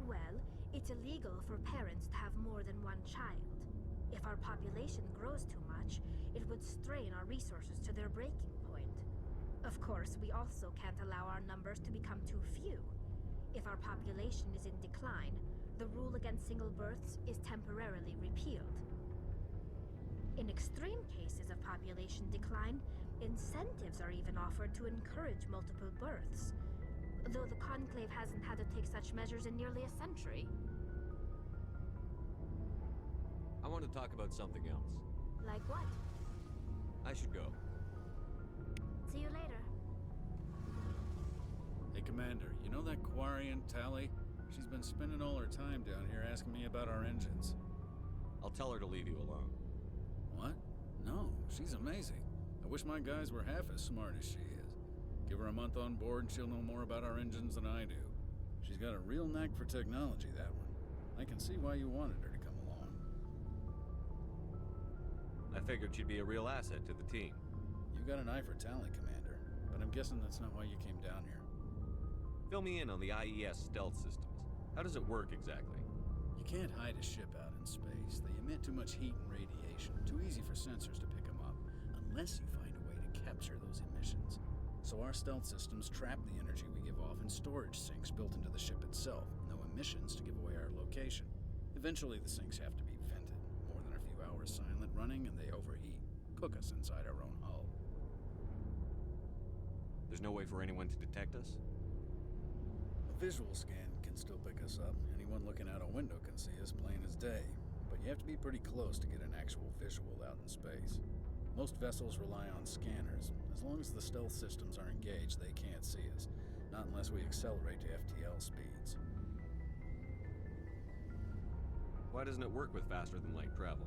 Well, it's illegal for parents to have more than one child. If our population grows too much, it would strain our resources to their breaking point. Of course, we also can't allow our numbers to become too few. If our population is in decline, the rule against single births is temporarily repealed. In extreme cases of population decline, incentives are even offered to encourage multiple births, though the Conclave hasn't had to take such measures in nearly a century. I want to talk about something else. Like what? I should go. See you later. Hey, Commander, you know that Quarian, Tally? She's been spending all her time down here asking me about our engines. I'll tell her to leave you alone. What? No, she's amazing. I wish my guys were half as smart as she is. Give her a month on board and she'll know more about our engines than I do. She's got a real knack for technology, that one. I can see why you wanted her to come along. I figured she'd be a real asset to the team. You got an eye for talent, Commander, but I'm guessing that's not why you came down here. Fill me in on the IES stealth systems. How does it work exactly? You can't hide a ship out in space. They emit too much heat and radiation. Too easy for sensors to pick them up, unless you find a way to capture those emissions. So our stealth systems trap the energy we give off in storage sinks built into the ship itself. No emissions to give away our location. Eventually the sinks have to be vented. More than a few hours silent running and they overheat. Cook us inside our own hull. There's no way for anyone to detect us? A visual scan can still pick us up. Anyone looking out a window can see us plain as day. But you have to be pretty close to get an actual visual out in space. Most vessels rely on scanners. As long as the stealth systems are engaged, they can't see us. Not unless we accelerate to FTL speeds. Why doesn't it work with faster than light travel?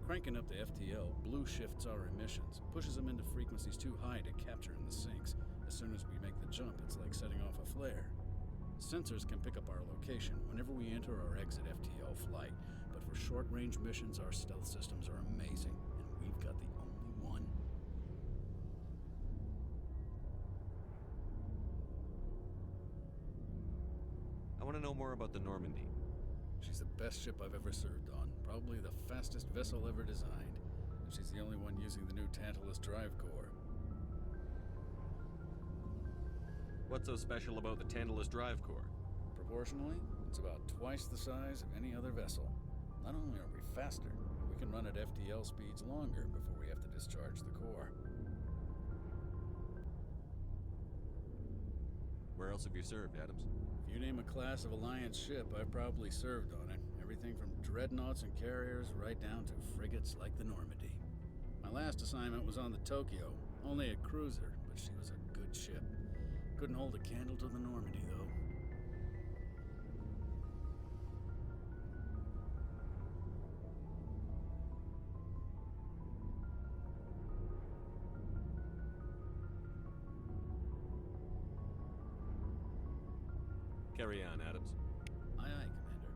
Cranking up to FTL blue shifts our emissions, pushes them into frequencies too high to capture in the sinks. As soon as we make the jump, it's like setting off a flare. Sensors can pick up our location whenever we enter or exit FTL flight, but for short-range missions, our stealth systems are amazing, and we've got the only one. I want to know more about the Normandy. She's the best ship I've ever served on, probably the fastest vessel ever designed. And she's the only one using the new Tantalus drive core. What's so special about the Tantalus drive core? Proportionally, it's about twice the size of any other vessel. Not only are we faster, we can run at FTL speeds longer before we have to discharge the core. Where else have you served, Adams? If you name a class of Alliance ship, I've probably served on it. Everything from dreadnoughts and carriers right down to frigates like the Normandy. My last assignment was on the Tokyo, only a cruiser, but she was a good ship. Couldn't hold a candle to the Normandy, though. Carry on, Adams. Aye, aye, Commander.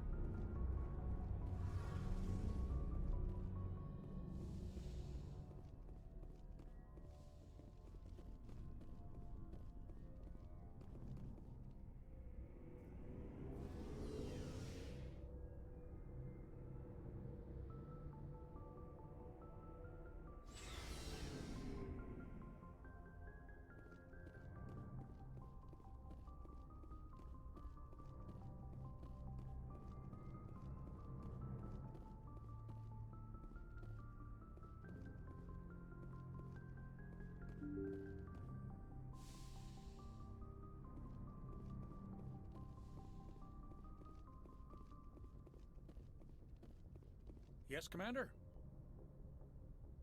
Yes, Commander?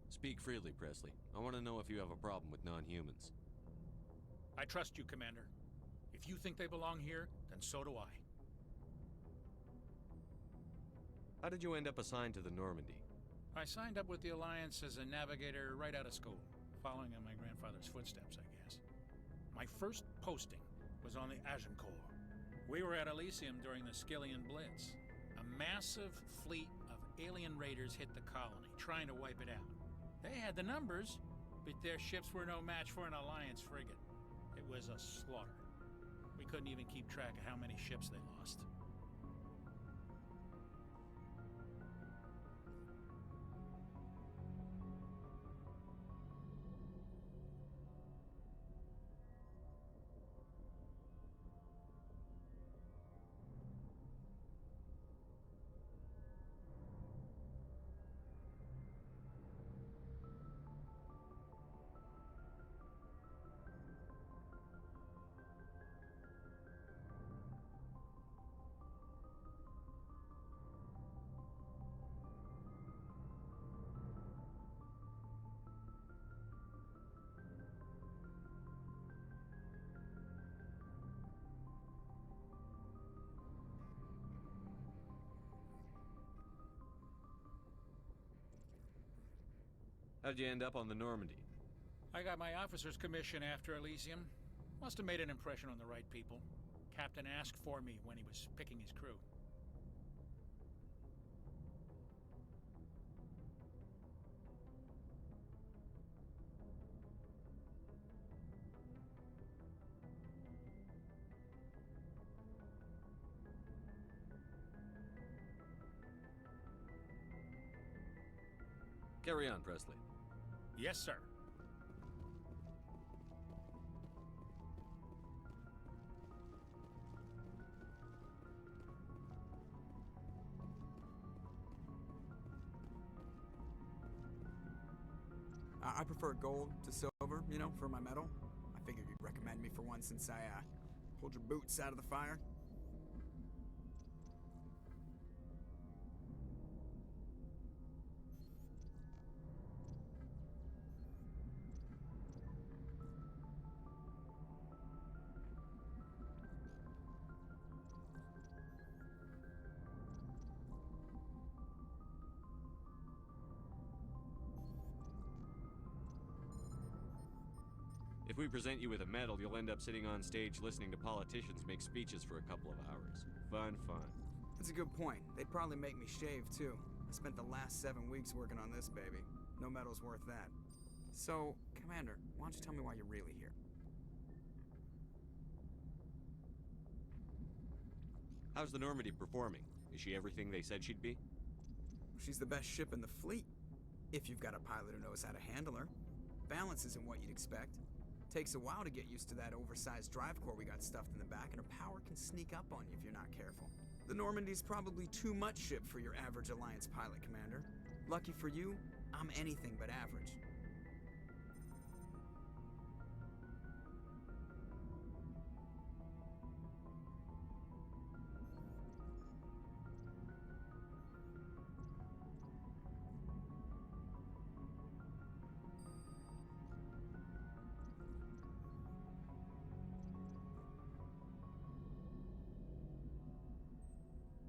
Speak freely, Presley. I want to know if you have a problem with non-humans. I trust you, Commander. If you think they belong here, then so do I. How did you end up assigned to the Normandy? I signed up with the Alliance as a navigator right out of school, following in my grandfather's footsteps, I guess. My first posting was on the Agincourt. We were at Elysium during the Skillian Blitz. A massive fleet of alien raiders hit the colony, trying to wipe it out. They had the numbers, but their ships were no match for an Alliance frigate. It was a slaughter. We couldn't even keep track of how many ships they lost. How'd you end up on the Normandy? I got my officer's commission after Elysium. Must have made an impression on the right people. Captain asked for me when he was picking his crew. Carry on, Presley. Yes, sir. I prefer gold to silver, you know, for my medal. I figured you'd recommend me for one since I pulled your boots out of the fire. If we present you with a medal, you'll end up sitting on stage listening to politicians make speeches for a couple of hours. Fun, fun. That's a good point. They'd probably make me shave, too. I spent the last 7 weeks working on this baby. No medal's worth that. So, Commander, why don't you tell me why you're really here? How's the Normandy performing? Is she everything they said she'd be? She's the best ship in the fleet. If you've got a pilot who knows how to handle her. Balance isn't what you'd expect. Takes a while to get used to that oversized drive core we got stuffed in the back, and her power can sneak up on you if you're not careful. The Normandy's probably too much ship for your average Alliance pilot, Commander. Lucky for you, I'm anything but average.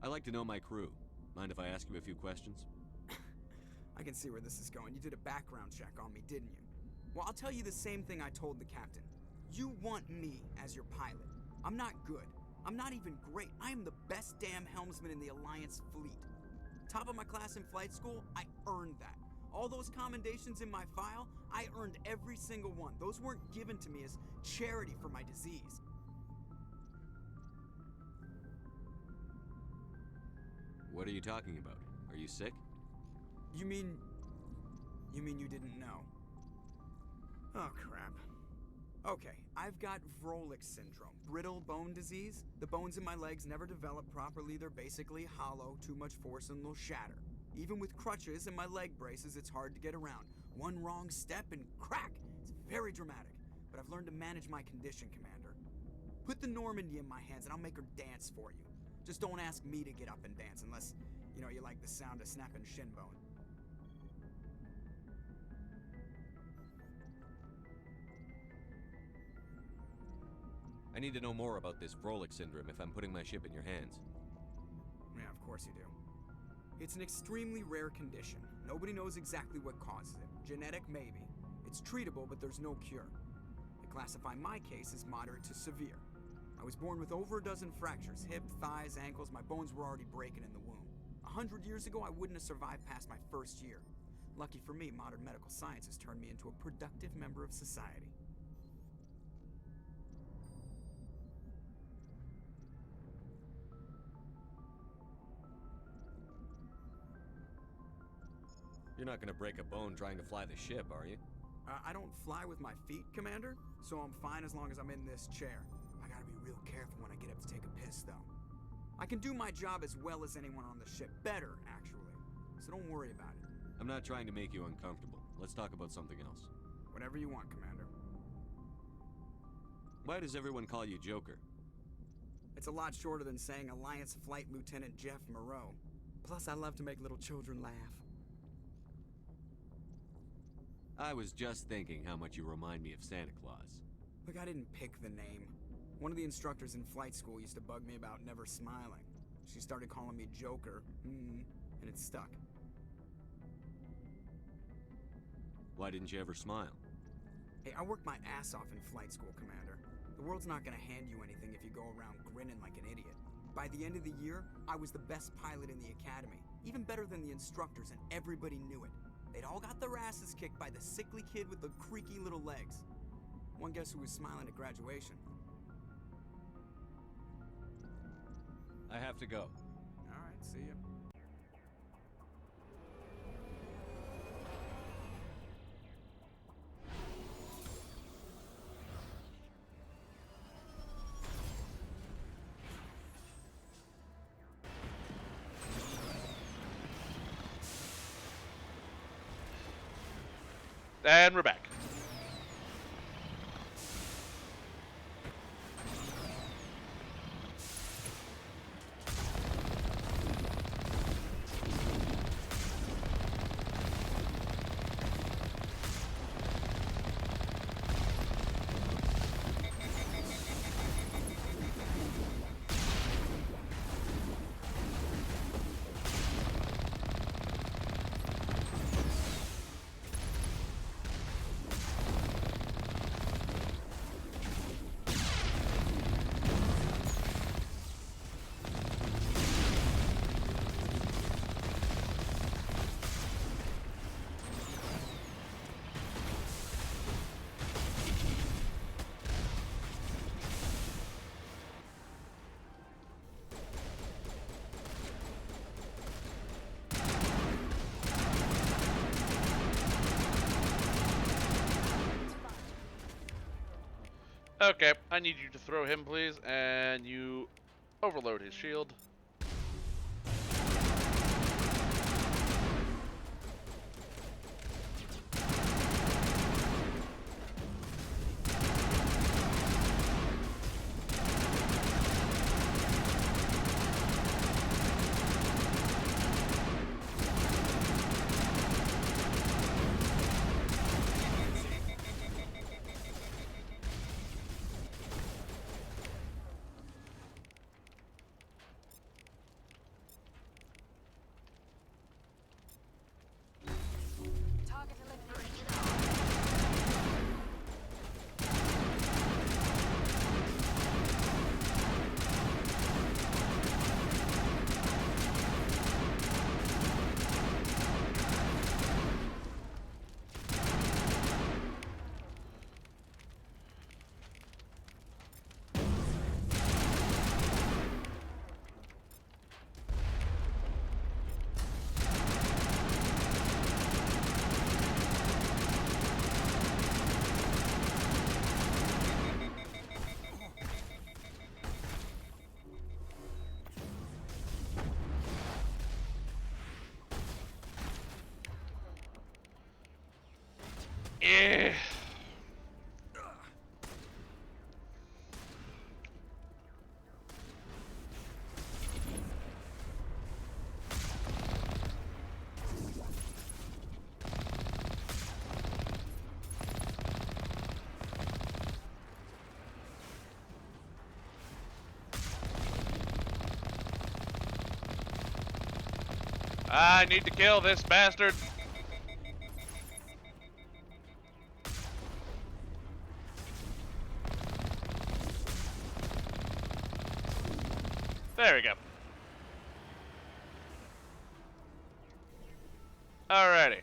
I like to know my crew. Mind if I ask you a few questions? I can see where this is going. You did a background check on me, didn't you? Well, I'll tell you the same thing I told the captain. You want me as your pilot. I'm not good. I'm not even great. I am the best damn helmsman in the Alliance fleet. Top of my class in flight school, I earned that. All those commendations in my file, I earned every single one. Those weren't given to me as charity for my disease. What are you talking about? Are you sick? You mean you didn't know? Oh, crap. Okay, I've got Vrolik syndrome, brittle bone disease. The bones in my legs never develop properly. They're basically hollow, too much force and they'll shatter. Even with crutches and my leg braces, it's hard to get around. One wrong step and crack! It's very dramatic, but I've learned to manage my condition, Commander. Put the Normandy in my hands and I'll make her dance for you. Just don't ask me to get up and dance unless, you like the sound of snapping shin bone. I need to know more about this Vrolik syndrome if I'm putting my ship in your hands. Yeah, of course you do. It's an extremely rare condition. Nobody knows exactly what causes it. Genetic, maybe. It's treatable, but there's no cure. They classify my case as moderate to severe. I was born with over a dozen fractures, hip, thighs, ankles. My bones were already breaking in the womb. 100 years ago, I wouldn't have survived past my first year. Lucky for me, modern medical science has turned me into a productive member of society. You're not gonna break a bone trying to fly the ship, are you? I don't fly with my feet, Commander, so I'm fine as long as I'm in this chair. I gotta be real careful when I get up to take a piss, though. I can do my job as well as anyone on the ship. Better, actually. So don't worry about it. I'm not trying to make you uncomfortable. Let's talk about something else. Whatever you want, Commander. Why does everyone call you Joker? It's a lot shorter than saying Alliance Flight Lieutenant Jeff Moreau. Plus, I love to make little children laugh. I was just thinking how much you remind me of Santa Claus. Look, I didn't pick the name. One of the instructors in flight school used to bug me about never smiling. She started calling me Joker, and it stuck. Why didn't you ever smile? Hey, I worked my ass off in flight school, Commander. The world's not gonna hand you anything if you go around grinning like an idiot. By the end of the year, I was the best pilot in the academy. Even better than the instructors, and everybody knew it. They'd all got their asses kicked by the sickly kid with the creaky little legs. One guess who was smiling at graduation? I have to go. All right, see ya. And we're back. Okay, I need you to throw him, please, and you overload his shield. Yeah. I need to kill this bastard. There we go. Alrighty.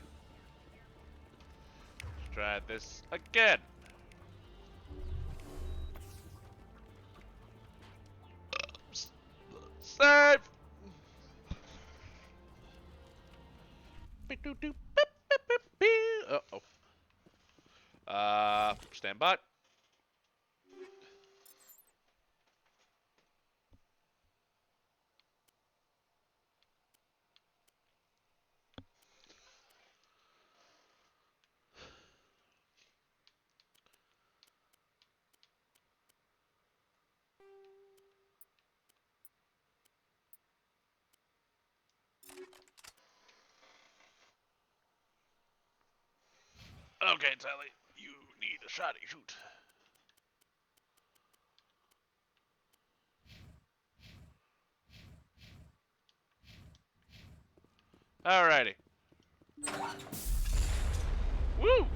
Let's try this again. Save! Uh-oh. Stand by. Okay, Tally, you need a shotty shoot. Alrighty. Woo!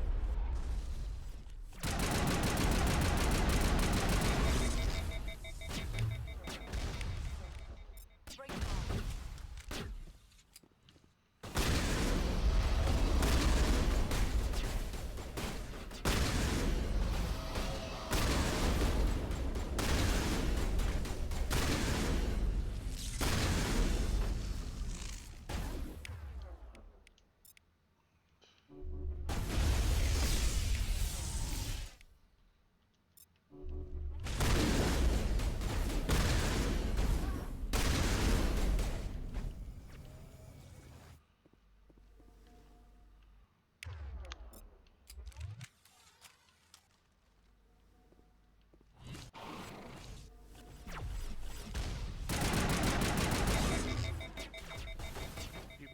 You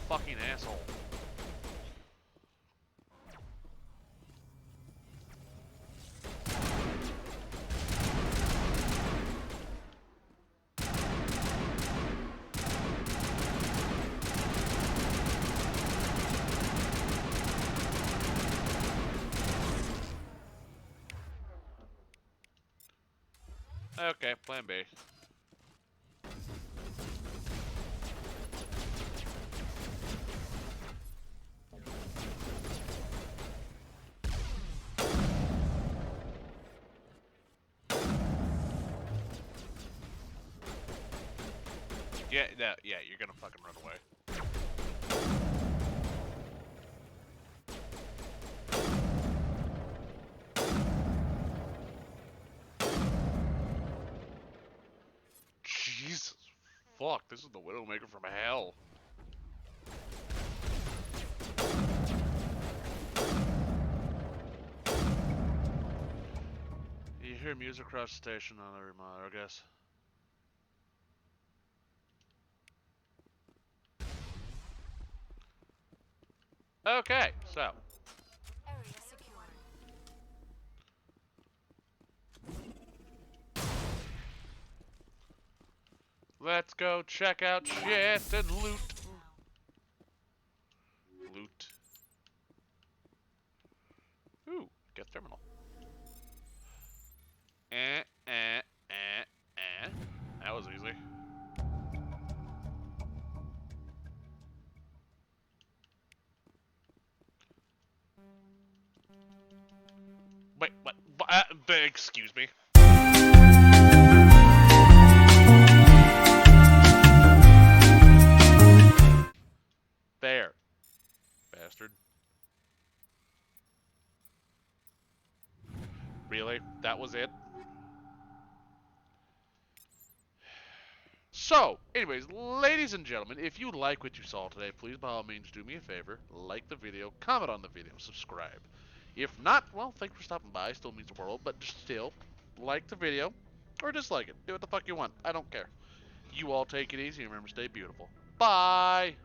fucking asshole. Okay, plan B. Yeah, yeah, you're gonna fucking run away. Jesus. Fuck, this is the Widowmaker from hell. You hear music across the station on every mile, I guess. Okay, so. Area secure. Let's go check out shit and loot. Loot. Ooh, Geth terminal. That was easy. Wait, what? Excuse me. There. Bastard. Really? That was it? So, anyways, ladies and gentlemen, if you like what you saw today, please by all means do me a favor, like the video, comment on the video, subscribe. If not, well, thanks for stopping by. Still means the world, but just still, like the video or dislike it. Do what the fuck you want. I don't care. You all take it easy and remember, stay beautiful. Bye.